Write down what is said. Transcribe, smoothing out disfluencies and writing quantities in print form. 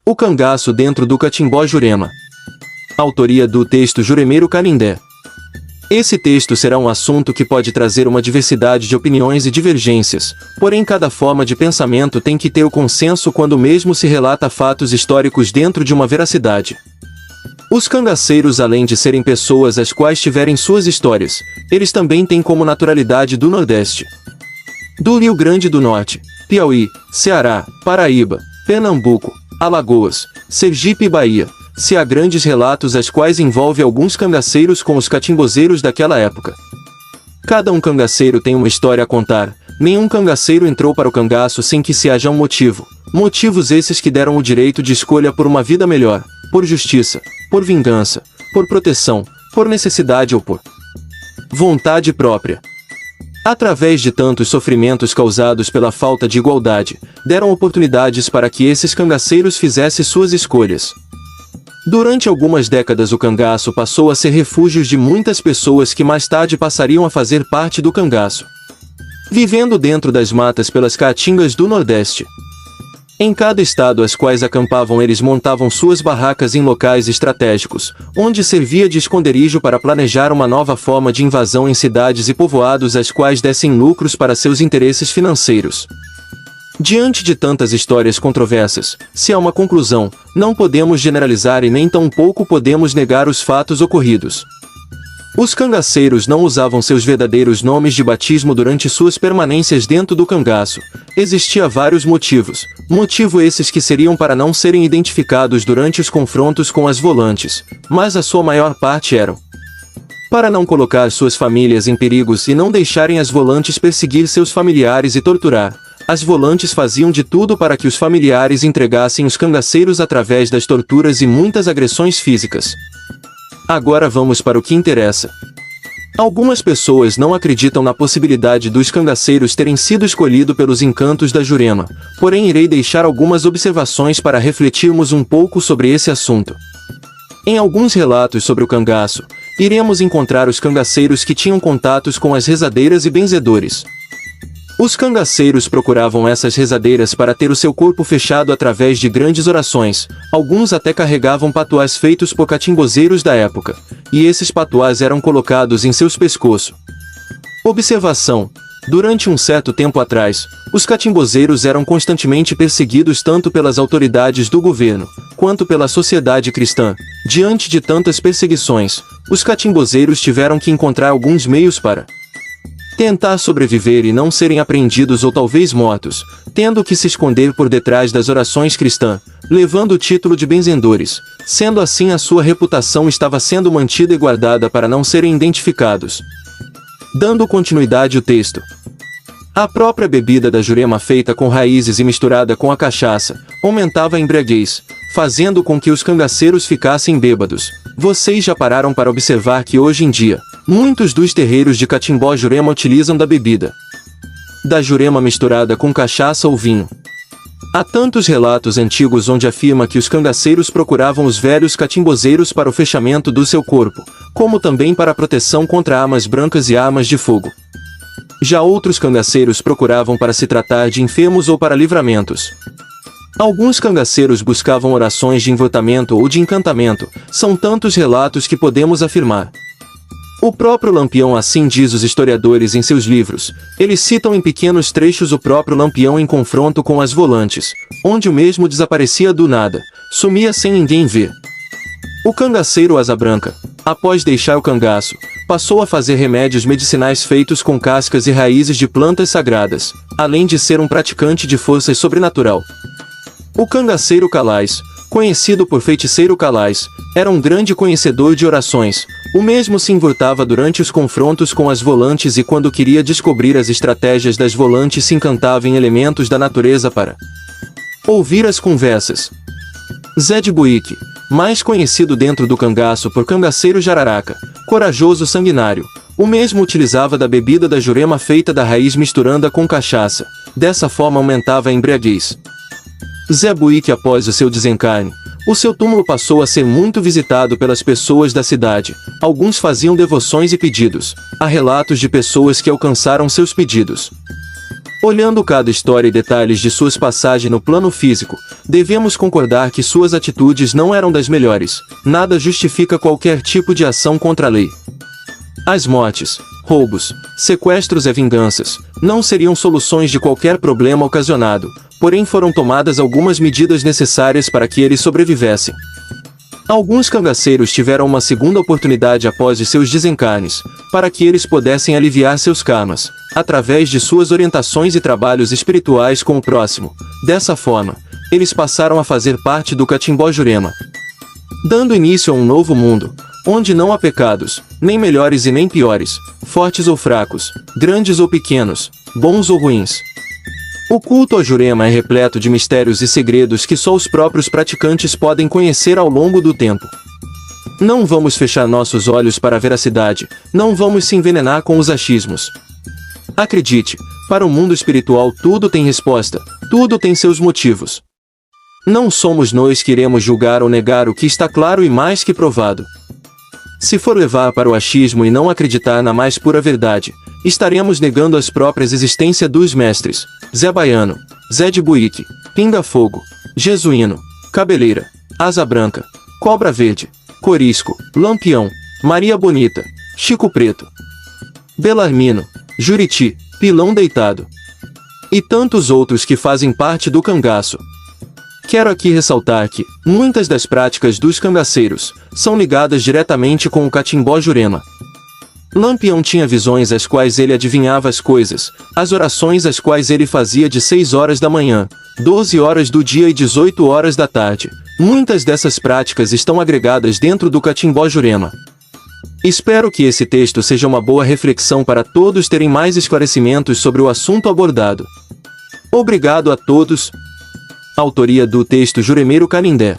O cangaço dentro do catimbó Jurema. Autoria do texto Juremeiro Canindé. Esse texto será um assunto que pode trazer uma diversidade de opiniões e divergências, porém cada forma de pensamento tem que ter o consenso quando mesmo se relata fatos históricos dentro de uma veracidade. Os cangaceiros, além de serem pessoas as quais tiverem suas histórias, eles também têm como naturalidade do Nordeste, do Rio Grande do Norte, Piauí, Ceará, Paraíba, Pernambuco, Alagoas, Sergipe e Bahia. Se há grandes relatos as quais envolvem alguns cangaceiros com os catimbozeiros daquela época. Cada um cangaceiro tem uma história a contar, nenhum cangaceiro entrou para o cangaço sem que se haja um motivo. Motivos esses que deram o direito de escolha por uma vida melhor, por justiça, por vingança, por proteção, por necessidade ou por vontade própria. Através de tantos sofrimentos causados pela falta de igualdade, deram oportunidades para que esses cangaceiros fizessem suas escolhas. Durante algumas décadas o cangaço passou a ser refúgio de muitas pessoas que mais tarde passariam a fazer parte do cangaço, vivendo dentro das matas pelas caatingas do Nordeste. Em cada estado as quais acampavam eles montavam suas barracas em locais estratégicos, onde servia de esconderijo para planejar uma nova forma de invasão em cidades e povoados as quais dessem lucros para seus interesses financeiros. Diante de tantas histórias controversas, se há uma conclusão, não podemos generalizar e nem tampouco podemos negar os fatos ocorridos. Os cangaceiros não usavam seus verdadeiros nomes de batismo durante suas permanências dentro do cangaço. Existia vários motivos, esses que seriam para não serem identificados durante os confrontos com as volantes, mas a sua maior parte eram para não colocar suas famílias em perigos e não deixarem as volantes perseguir seus familiares e torturar. As volantes faziam de tudo para que os familiares entregassem os cangaceiros através das torturas e muitas agressões físicas. Agora vamos para o que interessa. Algumas pessoas não acreditam na possibilidade dos cangaceiros terem sido escolhidos pelos encantos da Jurema, porém irei deixar algumas observações para refletirmos um pouco sobre esse assunto. Em alguns relatos sobre o cangaço, iremos encontrar os cangaceiros que tinham contatos com as rezadeiras e benzedores. Os cangaceiros procuravam essas rezadeiras para ter o seu corpo fechado através de grandes orações, alguns até carregavam patuás feitos por catimbozeiros da época, e esses patuás eram colocados em seus pescoços. Observação: durante um certo tempo atrás, os catimbozeiros eram constantemente perseguidos tanto pelas autoridades do governo, quanto pela sociedade cristã. Diante de tantas perseguições, os catimbozeiros tiveram que encontrar alguns meios para tentar sobreviver e não serem apreendidos ou talvez mortos, tendo que se esconder por detrás das orações cristãs, levando o título de benzedores. Sendo assim, a sua reputação estava sendo mantida e guardada para não serem identificados. Dando continuidade ao texto. A própria bebida da Jurema feita com raízes e misturada com a cachaça, aumentava a embriaguez, fazendo com que os cangaceiros ficassem bêbados. Vocês já pararam para observar que hoje em dia, muitos dos terreiros de catimbó Jurema utilizam da bebida da Jurema misturada com cachaça ou vinho. Há tantos relatos antigos onde afirma que os cangaceiros procuravam os velhos catimbozeiros para o fechamento do seu corpo, como também para a proteção contra armas brancas e armas de fogo. Já outros cangaceiros procuravam para se tratar de enfermos ou para livramentos. Alguns cangaceiros buscavam orações de envotamento ou de encantamento. São tantos relatos que podemos afirmar. O próprio Lampião, assim diz os historiadores em seus livros, eles citam em pequenos trechos o próprio Lampião em confronto com as volantes, onde o mesmo desaparecia do nada, sumia sem ninguém ver. O cangaceiro Asa Branca, após deixar o cangaço, passou a fazer remédios medicinais feitos com cascas e raízes de plantas sagradas, além de ser um praticante de forças sobrenatural. O cangaceiro Calais, conhecido por feiticeiro Calais, era um grande conhecedor de orações. O mesmo se envoltava durante os confrontos com as volantes e quando queria descobrir as estratégias das volantes se encantava em elementos da natureza para ouvir as conversas. Zé de Buíque, mais conhecido dentro do cangaço por cangaceiro Jararaca, corajoso sanguinário, o mesmo utilizava da bebida da Jurema feita da raiz misturando-a com cachaça. Dessa forma aumentava a embriaguez. Zé Buíque, após o seu desencarne, o seu túmulo passou a ser muito visitado pelas pessoas da cidade. Alguns faziam devoções e pedidos. Há relatos de pessoas que alcançaram seus pedidos. Olhando cada história e detalhes de suas passagens no plano físico, devemos concordar que suas atitudes não eram das melhores. Nada justifica qualquer tipo de ação contra a lei. As mortes, roubos, sequestros e vinganças não seriam soluções de qualquer problema ocasionado, porém foram tomadas algumas medidas necessárias para que eles sobrevivessem. Alguns cangaceiros tiveram uma segunda oportunidade após de seus desencarnes, para que eles pudessem aliviar seus karmas, através de suas orientações e trabalhos espirituais com o próximo. Dessa forma, eles passaram a fazer parte do Catimbó Jurema, dando início a um novo mundo, onde não há pecados, nem melhores e nem piores, fortes ou fracos, grandes ou pequenos, bons ou ruins. O culto a Jurema é repleto de mistérios e segredos que só os próprios praticantes podem conhecer ao longo do tempo. Não vamos fechar nossos olhos para a veracidade, não vamos se envenenar com os achismos. Acredite, para o mundo espiritual tudo tem resposta, tudo tem seus motivos. Não somos nós que iremos julgar ou negar o que está claro e mais que provado. Se for levar para o achismo e não acreditar na mais pura verdade, estaremos negando as próprias existências dos mestres, Zé Baiano, Zé de Buíque, Pinga Fogo, Jesuíno, Cabeleira, Asa Branca, Cobra Verde, Corisco, Lampião, Maria Bonita, Chico Preto, Belarmino, Juriti, Pilão Deitado e tantos outros que fazem parte do cangaço. Quero aqui ressaltar que muitas das práticas dos cangaceiros são ligadas diretamente com o Catimbó Jurema. Lampião tinha visões às quais ele adivinhava as coisas, as orações às quais ele fazia de 6 horas da manhã, 12 horas do dia e 18 horas da tarde. Muitas dessas práticas estão agregadas dentro do Catimbó Jurema. Espero que esse texto seja uma boa reflexão para todos terem mais esclarecimentos sobre o assunto abordado. Obrigado a todos. Autoria do texto Juremeiro Canindé.